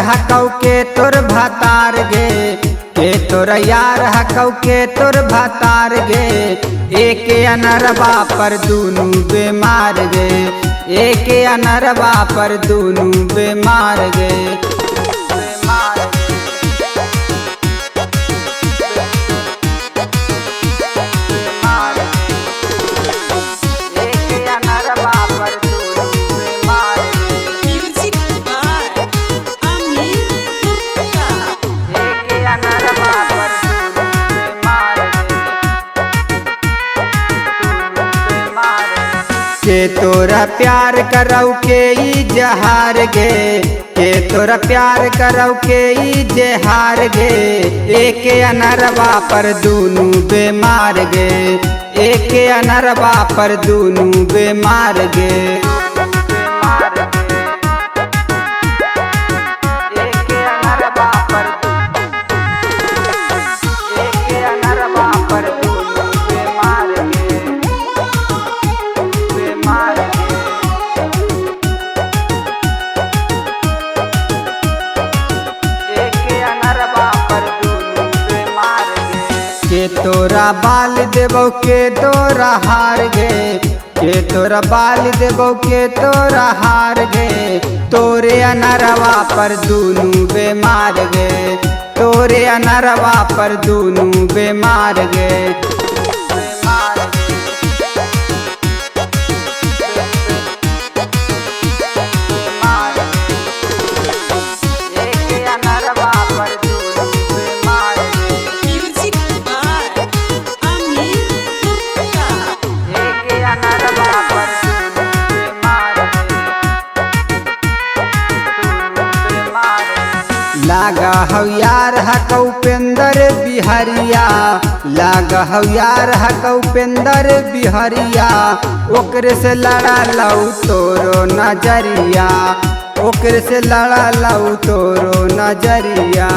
हकौ के तोर भातार गे, के तोर यार हकौ के तोर भातार गे। एक अनरवा पर दूनु बेमार गे, एक अनरवा पर दूनु बेमार गे। के तोरा प्यार करौ के ई जहार गे, के तोरा प्यार करौ के ई जहार गे। एक अनरवा पर दूनु बेमार गे, एक अनरवा पर दूनु बेमार गे। के तोरा बाल देबौ के तोरा हार गे, के तोरा बाल देबौ के तोरा हार गे। तोरे अनरवा पर दूनु बेमार गे, तोरे अनरवा पर दूनु बेमार गे। लागा हौ यार हकौ उपेंद्र बिहरिया, लागा हौ यार हकौ उपेंद्र बिहरिया। ओकरे से लड़ा लऊ तोरो नजरिया, ओकरे से लड़ा लऊ तोरो नजरिया।